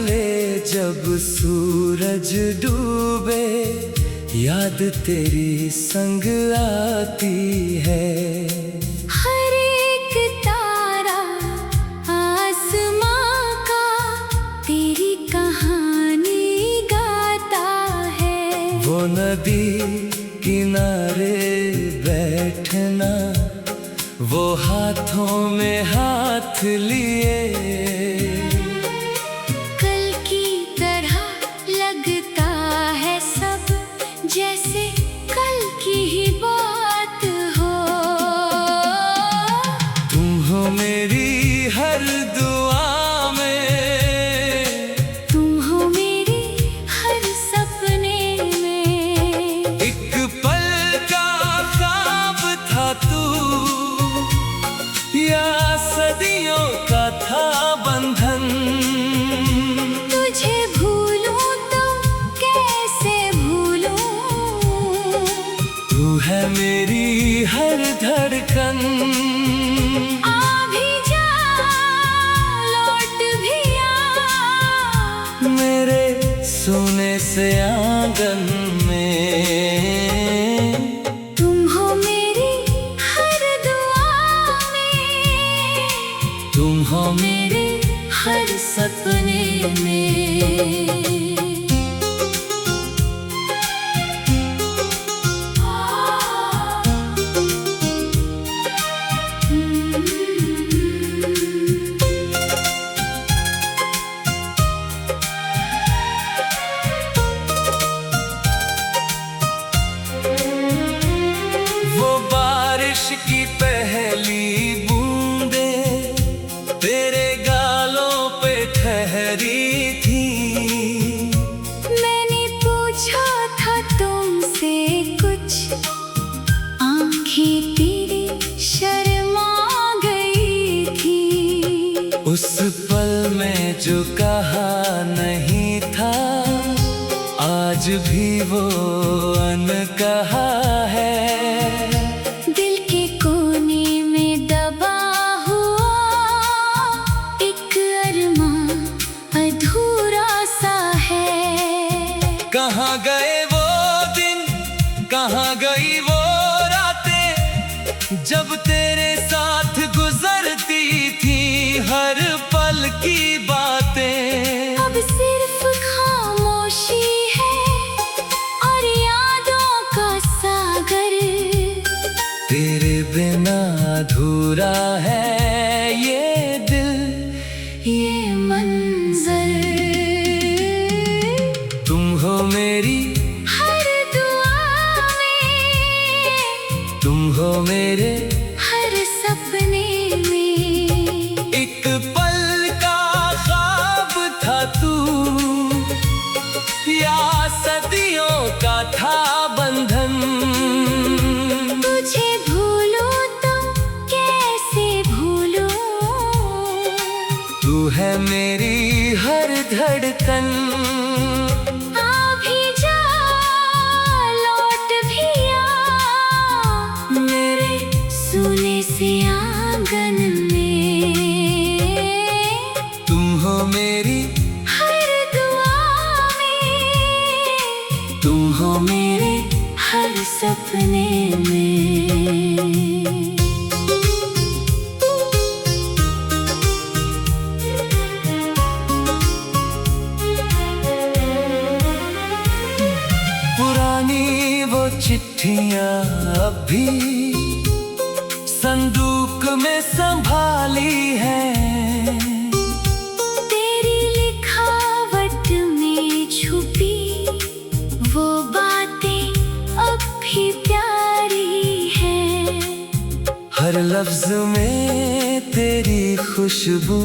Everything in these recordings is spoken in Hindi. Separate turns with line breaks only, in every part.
चले जब सूरज डूबे, याद तेरी संग आती है।
हर एक तारा आसमां का तेरी कहानी गाता है।
वो नदी किनारे बैठना, वो हाथों में हाथ लिए,
कल की तरह लगता है सब, जैसे कल की ही बात हो।
तुम हो मेरी हर दुआ में,
तुम हो मेरे हर सपने में।
एक पल का ख्वाब था तू, या सदियों का था बंधन।
तुझे भूलूं तो कैसे भूलूं,
तू है मेरी हर धड़कन।
आ भी जा लौट भी आ,
मेरे सोने से आंगन में।
तुम हो मेरी हर दुआ में,
तुम हो
मेरे हर सपने में।
वो बारिश की पहली बूंदे तेरे गालों पे ठहरी थी।
मैंने पूछा था तुमसे कुछ, आंखें तेरी शर्मा गई थी।
उस पल में जो कहा नहीं था, आज भी वो अनकहा है।
दिल के कोने में दबा हुआ एक अरमां अधूरा सा है।
कहाँ गए वो दिन, कहाँ गई वो रातें, जब तेरे साथ गुजरती थी हर पल की बातें।
अब सिर्फ खामोशी है और यादों का सागर,
तेरे बिना अधूरा है ये दिल,
ये मंजर।
तुम हो मेरी
हर दुआ में,
तुम हो मेरे
हर सपने में।
एक पल का ख्वाब था तू, या सदियों का था बंधन।
तुझे भूलूं तो कैसे भूलूं,
तू है मेरी हर धड़कन।
आ भी जा लौट भी आ, मेरे सोने से आंगन में।
तुम हो मेरी
हर दुआ में,
तुम हो
मेरे हर सपने में।
पुरानी वो चिट्ठियां अब भी संदूक में संभाली है।
तेरी लिखावट में छुपी वो बातें अब भी प्यारी है।
हर लफ्ज में तेरी खुशबू,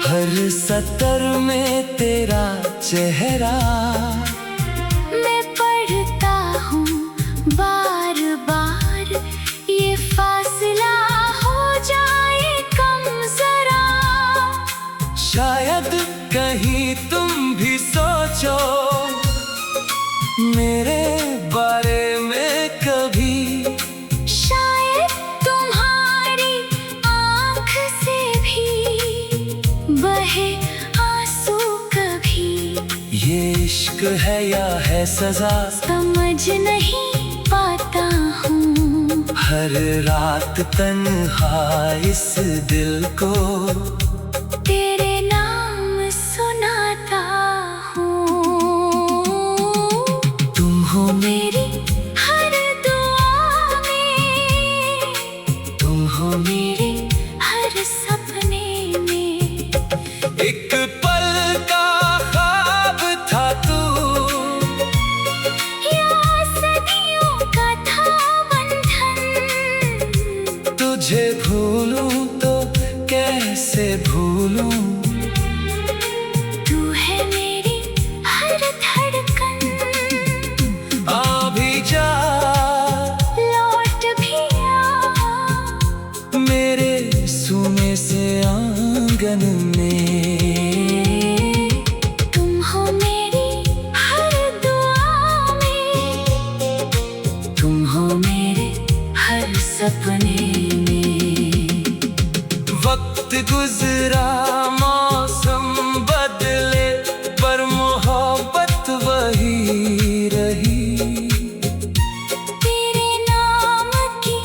हर सतर में तेरा चेहरा।
मैं पढ़ता हूँ बार बार, ये फासला हो जाए कम जरा।
शायद कहीं तुम भी सोचो मेरे बारे में कभी।
शायद तुम्हारी आँख से भी बहे
इश्क है या है सजा,
समझ नहीं पाता हूँ।
हर रात तन्हा इस दिल को
तेरे नाम सुनाता हूँ।
तुम हो
मेरी हर दुआ में,
तुम हो
मेरे हर सपने में।
एक पल का ख्वाब था तू,
या सदियों का था बंधन।
तुझे भूलूं तो कैसे भूलूं,
तू है मेरी हर धड़कन।
आ भी जा
लौट भी आ,
मेरे सूने से आंगन में।
तुम हो मेरी हर दुआ में,
तुम हो
मेरे हर सपने में।
वक्त गुजरा मौसम बदले, पर मोहब्बत वही रही।
तेरे नाम की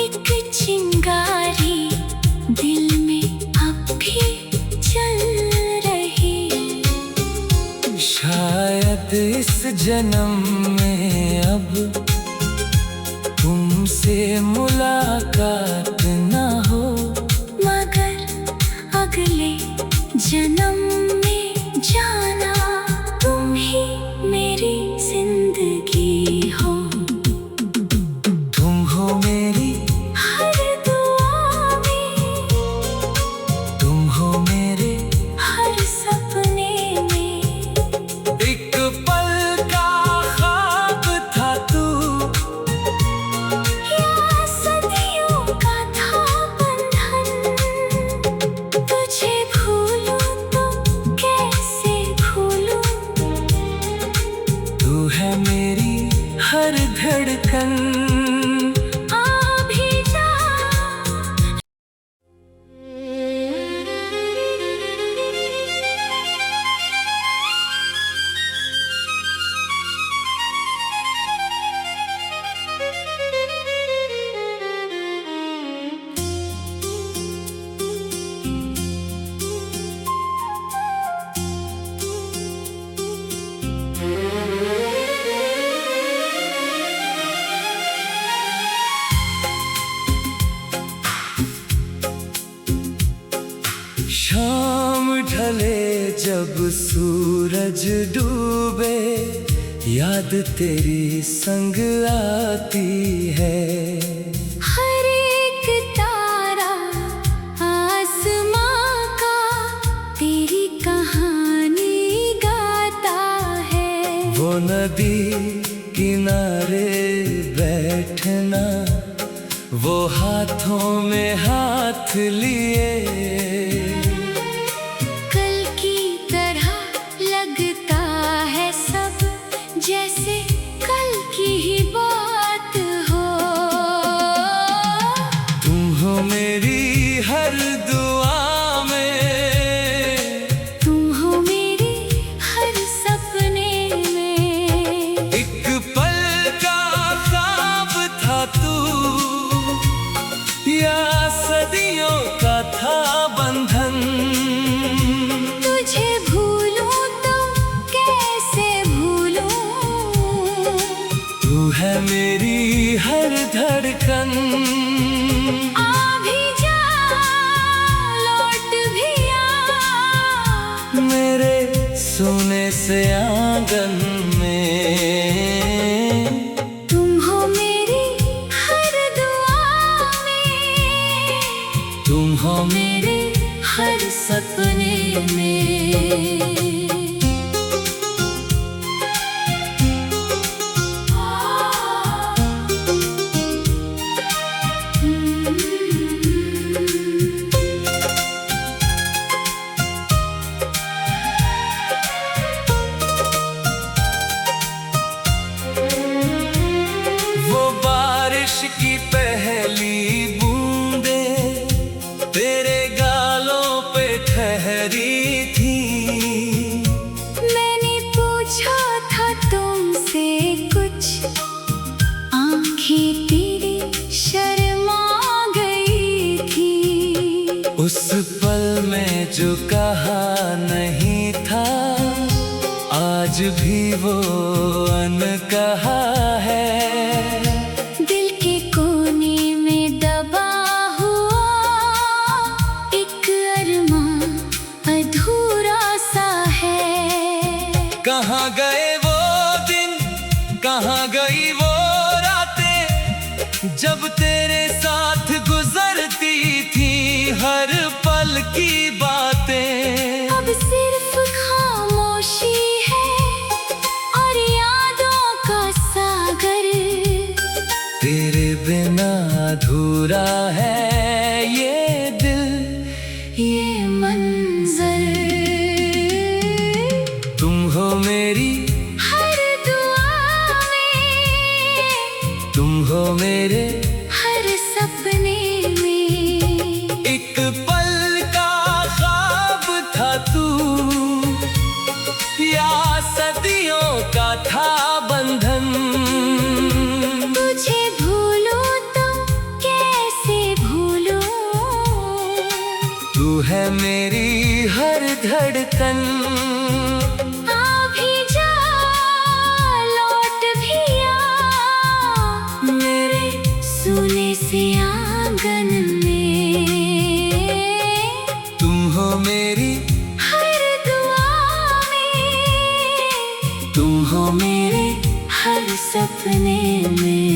एक चिंगारी दिल में अब भी चल रही।
शायद इस जन्म में अब तुमसे मुलाकात न हो,
मगर अगले जन्म में जाना तुम ही मेरी जिंदगी हो।
तुम हो मेरी
हर दुआ में,
तुम हो मेरे
हर सपने में।
एक पल का ख्वाब था तू,
या सदियों का था बंधन। तुझे भूलूं तो कैसे भूलूं,
तू है मेरी हर धड़कन।
आ भी जा।
शाम ढले जब सूरज डूबे, याद तेरी संग आती है।
हर एक तारा आसमां का तेरी कहानी गाता है।
वो नदी किनारे बैठना, वो हाथों में हाथ लिए,
कल की तरह लगता है सब, जैसे कल की ही बात हो।
तुम हो मेरी हर दुआ में,
तुम हो मेरे हर सपने में।
एक पल का ख्वाब था तू, या सदियों का था बंधन।
तुझे भूलूं तो कैसे भूलूं,
तू है मेरी हर धड़कन।
आ भी जा लौट भी आ,
मेरे सोने से आंगन में।
तुम हो मेरी हर दुआ में,
तुम हो
मेरे हर सपने में।
वो बारिश की पहली बूंदे तेरे गालों पे ठहरी थी।
मैंने पूछा
उस पल में जो कहा नहीं था, आज भी वो अनकहा है।
दिल के कोने में दबा हुआ एक अरमां अधूरा सा है।
कहाँ गए वो दिन, कहाँ गई वो रातें, जब तेरे साथ गुजरती थी हर पल की बातें।
अब सिर्फ खामोशी है और यादों का सागर।
तेरे बिना अधूरा है ये दिल,
ये मंजर।
तुम हो मेरी
हर दुआ में,
तुम हो मेरे
हर सपने में।
एक पल का ख्वाब था तू, या सदियों का था बंधन।
तुझे भूलूं तो कैसे भूलूं,
तू है मेरी हर धड़कन।
आ भी जा लौट भी आ मेरे सोने से आंगन में।
तुम हो मेरी
हर दुआ में,
तुम हो मेरे
हर सपने में।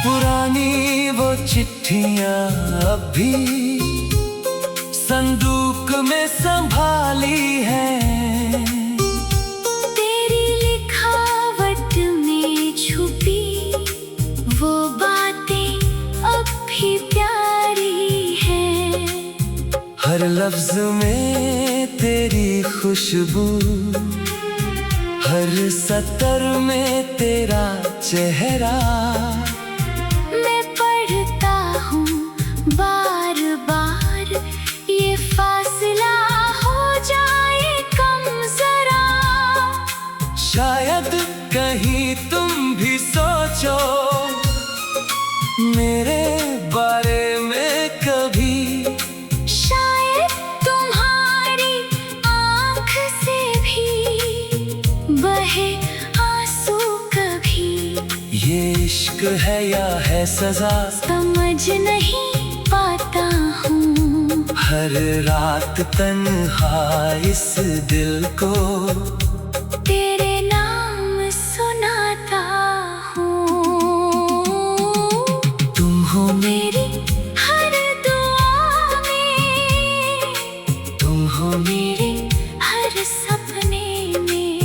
पुरानी वो चिट्ठियां अब भी संदूक में संभाली है।
तेरी लिखावट में छुपी वो बातें अब भी प्यारी हैं।
हर लफ्ज में तेरी खुशबू, हर सतर में तेरा चेहरा।
मैं पढ़ता हूँ बार बार, ये फासला हो जाए कम जरा।
शायद कहीं तुम भी सोचो मेरे बारे में कभी।
शायद तुम्हारी आँख से भी बहे आंसू कभी।
ये इश्क है या है सजा,
समझ नहीं पाता हूँ।
हर रात तन्हा इस दिल को
तेरे नाम सुनाता हूँ।
तुम हो
मेरी हर दुआ में,
तुम हो
मेरे हर सपने में।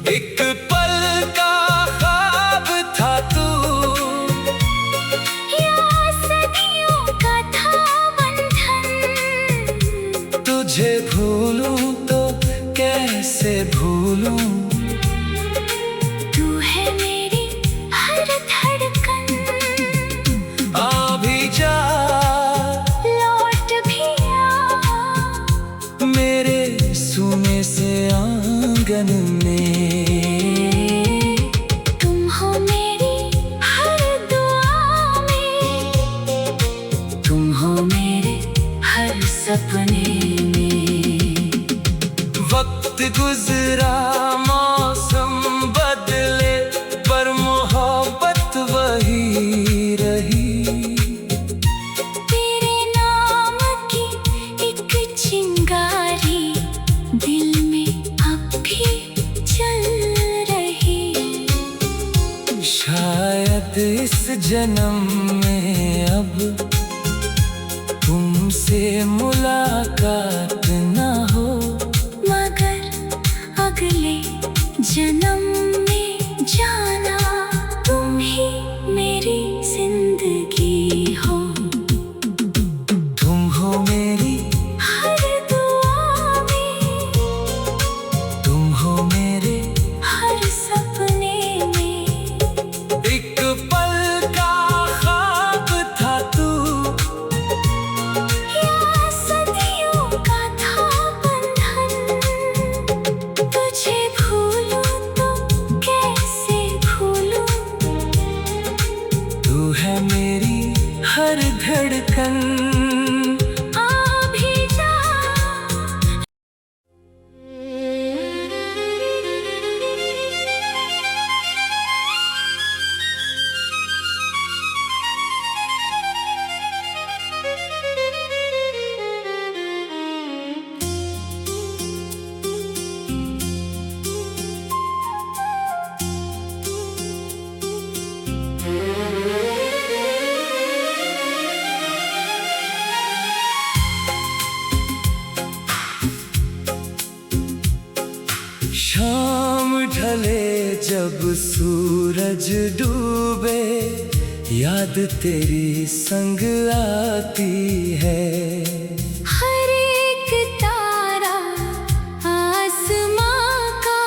एक पल का ख्वाब था तू,
या सदियों का था बंधन।
तुझे भूलूं तो कैसे भूलूं,
तू है मेरी हर धड़कन।
आ भी जा
लौट भी आ
मेरे सोने से आंगन में।
तुम हो मेरी हर दुआ में,
तुम हो
मेरे हर सपने में।
वक्त गुजरा मौसम बदले, पर मोहब्बत वही रही।
तेरे नाम की एक चिंगारी दिल में अब भी चल रही।
शायद इस जन्म में अब तुमसे मुलाकात न हो,
मगर अगले जन्म में जाना तुम ही मेरी जिंदगी हो।
तुम हो मेरी
हर दुआ में,
तुम हो मेरे
हर सपने में।
एक पल का ख्वाब था तू,
या सदियों का था
शाम ढले जब सूरज डूबे, याद तेरी संग आती है।
हर एक तारा आसमां का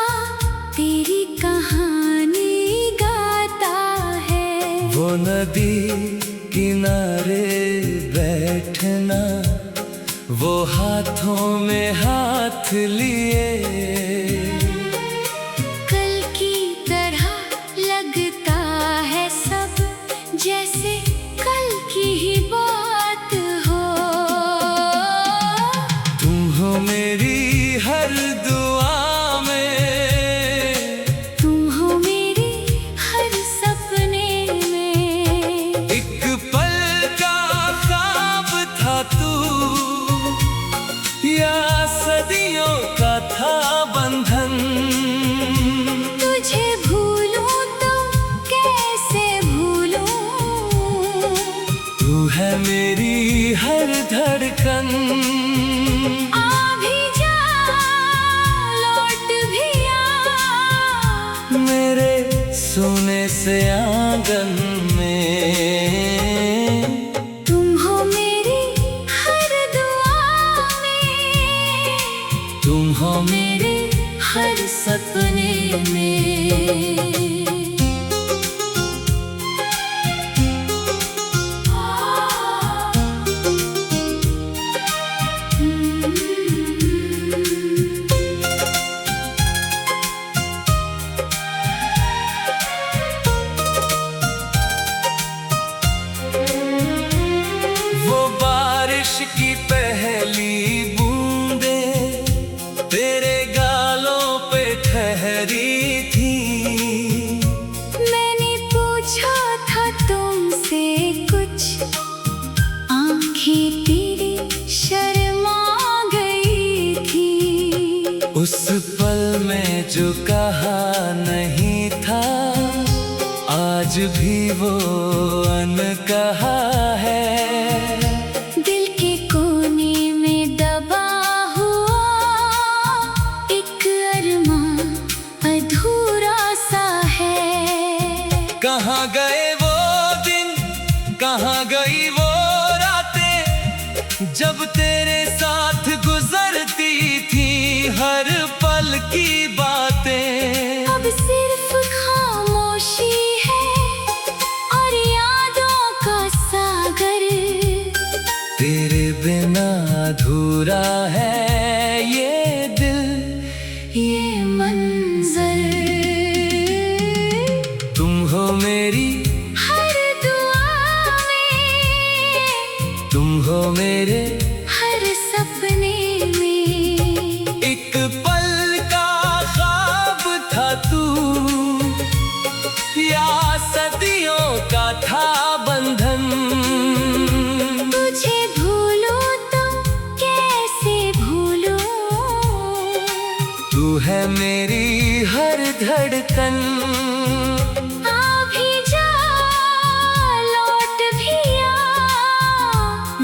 तेरी कहानी गाता है।
वो नदी किनारे बैठना, वो हाथों में हाथ लिए,
कल की तरह लगता है सब, जैसे कल की ही बात हो।
तुम हो मेरी हर दुआ में,
तुम हो मेरी हर सपने में।
एक पल का ख्वाब था तू, या सदियों का था बंधन।
तुझे भूलूं तो कैसे भूलूं,
तू है मेरी हर धड़कन।
आ भी जा लौट भी आ,
मेरे सोने से आंगन में।
तुम हो मेरी हर दुआ में,
तुम हो
मेरे हर सपने में।
वो बारिश की पहली बूंदे तेरे गालों पे ठहरी थी।
मैंने पूछा था तुमसे कुछ, आंखें तेरी शर्मा गई थी।
उस पल में जो कहा नहीं था, आज भी वो अनकहा है।
दिल के कोने में दबा हुआ एक अरमां अधूरा सा है।
कहाँ गए वो दिन, कहाँ गई वो रातें, जब तेरे साथ गुजरती थी हर पल की बातें।
अब सिर्फ खामोशी है और यादों का सागर,
तेरे बिना अधूरा है ये दिल,
ये मंजर।
तुम हो मेरी
हर दुआ में,
तुम हो मेरे
हर सपने में।
एक पल का ख्वाब था तू, या सदियों का था बंधन।
तुझे भूलूं तो कैसे भूलूं,
तू है मेरी हर धड़कन।
आ भी जा लौट भी आ,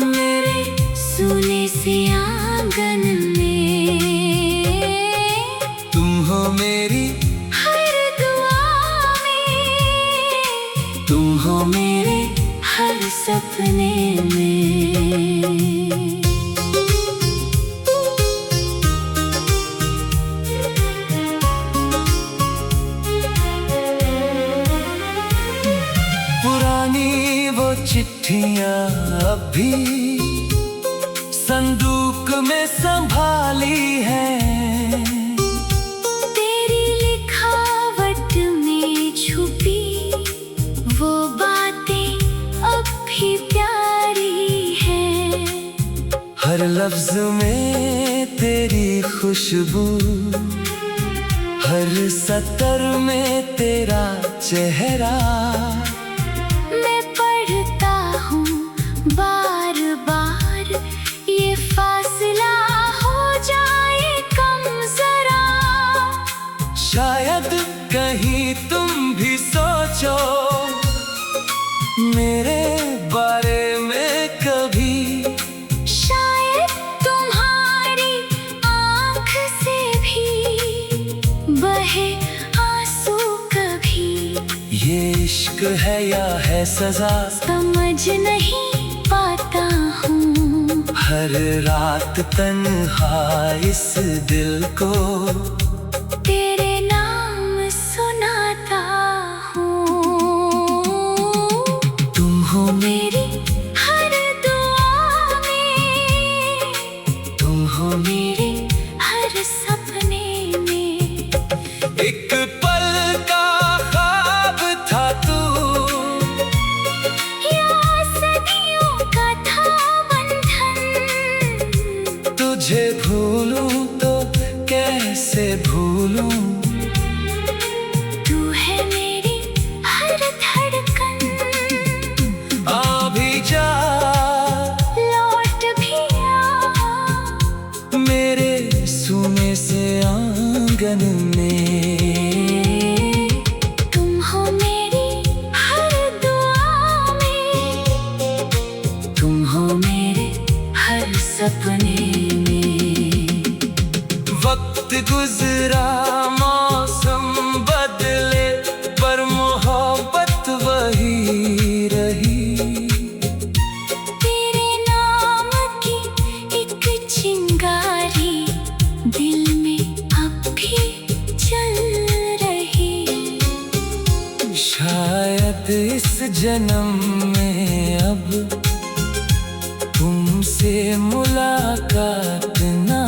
मेरे सोने से आंगन में।
तुम हो मेरी
हर दुआ में, तुम हो मेरे हर सपने में।
पुरानी वो चिट्ठियां अब भी संदूक में संभाली है।
तेरी लिखावट में छुपी वो बातें अब भी प्यारी है।
हर लफ्ज में तेरी खुशबू, हर सतर में तेरा चेहरा।
मैं पढ़ता हूँ बार बार, ये फासला हो जाए कम जरा।
शायद कहीं तुम भी सोचो मेरे बारे में कभी।
शायद तुम्हारी आँख से भी
इश्क है या है सजा,
समझ नहीं पाता हूँ।
हर रात तन्हा इस दिल को
तेरे नाम सुनाता हूँ।
तुम हो
मेरी हर दुआ में,
तुम हो
मेरे हर सपने में।
एक पल का ख्वाब था तू,
या सदियों का था बंधन।
तुझे भूलूं तो कैसे भूलूं,
तू है मेरी हर धड़कन।
आ भी जा
लौट भी आ
मेरे सूने से आंगन में।
तुम हो मेरी हर दुआ में,
तुम हो
मेरे हर सपने में।
वक्त गुजरा मौसम बदले, पर मोहब्बत वही रही।
तेरे नाम की एक चिंगारी दिल में अब भी चल रही।
शायद इस जन्म में अब तुमसे मुलाकात ना